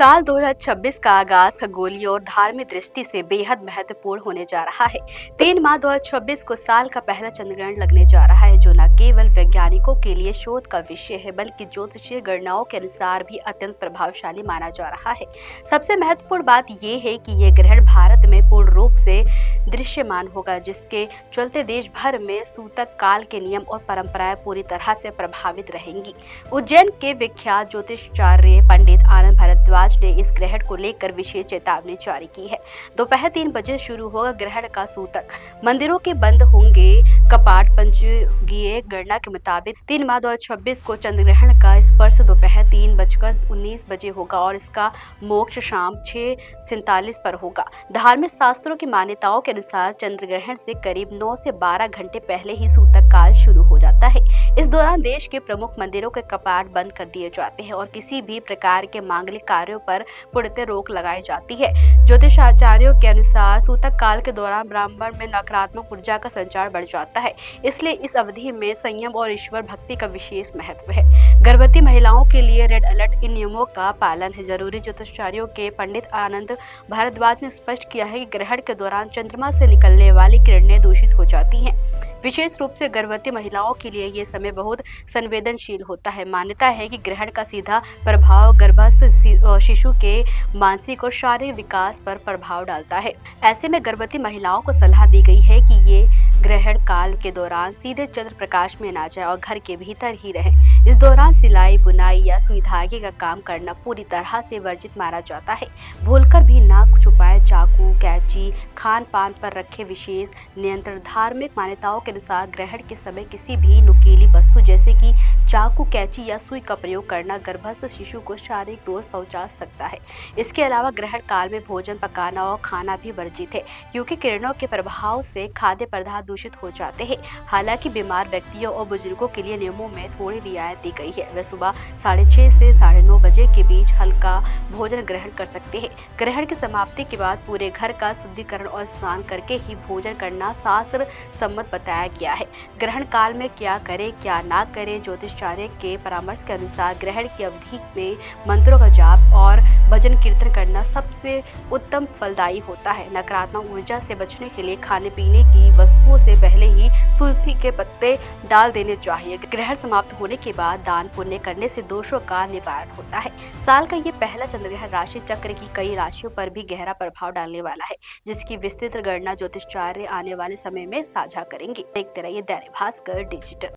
साल 2026 का आगाज खगोलीय और धार्मिक दृष्टि से बेहद महत्वपूर्ण होने जा रहा है। 3 मार्च 2026 को साल का पहला चंद्रग्रहण लगने जा रहा है, जो न केवल वैज्ञानिकों के लिए शोध का विषय है, बल्कि ज्योतिषीय गणनाओं के अनुसार भी अत्यंत प्रभावशाली माना जा रहा है। सबसे महत्वपूर्ण बात ये है कि यह ग्रहण भारत में पूर्ण रूप से दृश्यमान होगा, जिसके चलते देश भर में सूतक काल के नियम और परंपराएं पूरी तरह से प्रभावित रहेंगी। उज्जैन के विख्यात ज्योतिषाचार्य पंडित आनंद भारद्वाज ने इस ग्रहण को लेकर विशेष चेतावनी जारी की है। दोपहर 3 बजे शुरू होगा ग्रहण का सूतक, मंदिरों के बंद होंगे कपाट। पंचांगीय गणना के मुताबिक 3 मार्च 2026 को चंद्रग्रहण का स्पर्श दोपहर 3:19 बजे होगा और इसका मोक्ष शाम 6:47 पर होगा। धार्मिक शास्त्रों की मान्यताओं के अनुसार चंद्रग्रहण से करीब 9 से 12 घंटे पहले ही सूतक काल शुरू हो जाता है। इस दौरान देश के प्रमुख मंदिरों के कपाट बंद कर दिए जाते हैं और किसी भी प्रकार के मांगलिक कार्यों पर पूर्णतः रोक लगाई जाती है। ज्योतिषाचार्यों के अनुसार सूतक काल के दौरान ब्राह्मण में नकारात्मक ऊर्जा का संचार बढ़ जाता है, इसलिए इस अवधि में संयम और ईश्वर भक्ति का विशेष महत्व है। गर्भवती महिलाओं के लिए रेड अलर्ट, इन नियमों का पालन है जरूरी। ज्योतिषाचार्यों के पंडित आनंद भारद्वाज ने स्पष्ट किया है कि ग्रहण के दौरान चंद्रमा से निकलने वाली किरणें दूषित हो जाती हैं। विशेष रूप से गर्भवती महिलाओं के लिए ये समय बहुत संवेदनशील होता है। मान्यता है कि ग्रहण का सीधा प्रभाव गर्भस्थ शिशु के मानसिक और शारीरिक विकास पर प्रभाव डालता है। ऐसे में गर्भवती महिलाओं को सलाह दी गई है कि ये ग्रहण काल के दौरान सीधे चंद्र प्रकाश में ना जाए और घर के भीतर ही रहें। इस दौरान सिलाई, बुनाई या सुई धागे का काम करना पूरी तरह से वर्जित माना जाता है। भूलकर भी नाक छुपाए, चाकू, कैंची, खान पान पर रखे विशेष नियंत्रण। धार्मिक मान्यताओं के अनुसार ग्रहण के समय किसी भी नुकीली वस्तु जैसे कि चाकू, कैंची या सुई का प्रयोग करना गर्भस्थ शिशु को शारीरिक दोष पहुंचा सकता है। इसके अलावा ग्रहण काल में भोजन पकाना और खाना भी वर्जित है, क्योंकि किरणों के प्रभाव से खाद्य पदार्थ दूषित हो जाते हैं। हालांकि बीमार व्यक्तियों और बुजुर्गों के लिए नियमों में थोड़ी रियायत दी गई है। वे सुबह 6:30 से 9:30 बजे के बीच हल्का भोजन ग्रहण कर सकते हैं। ग्रहण की समाप्ति के बाद पूरे घर का शुद्धिकरण और स्नान करके ही भोजन करना शास्त्र सम्मत बताया गया है। ग्रहण काल में क्या करें क्या ना करें, ज्योतिषाचार्य के परामर्श के अनुसार ग्रहण की अवधि में मंत्रों का जाप और भजन कीर्तन करना सबसे उत्तम फलदायी होता है। नकारात्मक ऊर्जा से बचने के लिए खाने पीने की वस्तुओं से पहले ही तुलसी के पत्ते डाल देने चाहिए। ग्रहण समाप्त होने के बाद दान पुण्य करने से दोषों का निवारण होता है। साल का ये पहला चंद्रग्रहण राशि चक्र की कई राशियों पर भी गहरा प्रभाव डालने वाला है, जिसकी विस्तृत गणना ज्योतिषाचार्य आने वाले समय में साझा करेंगे। देखते रहिए दैनिक भास्कर डिजिटल।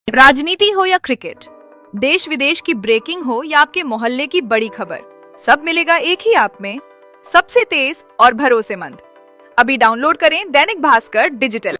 राजनीति हो या क्रिकेट, देश विदेश की ब्रेकिंग हो या आपके मोहल्ले की बड़ी खबर, सब मिलेगा एक ही ऐप में, सबसे तेज और भरोसेमंद। अभी डाउनलोड करें दैनिक भास्कर डिजिटल।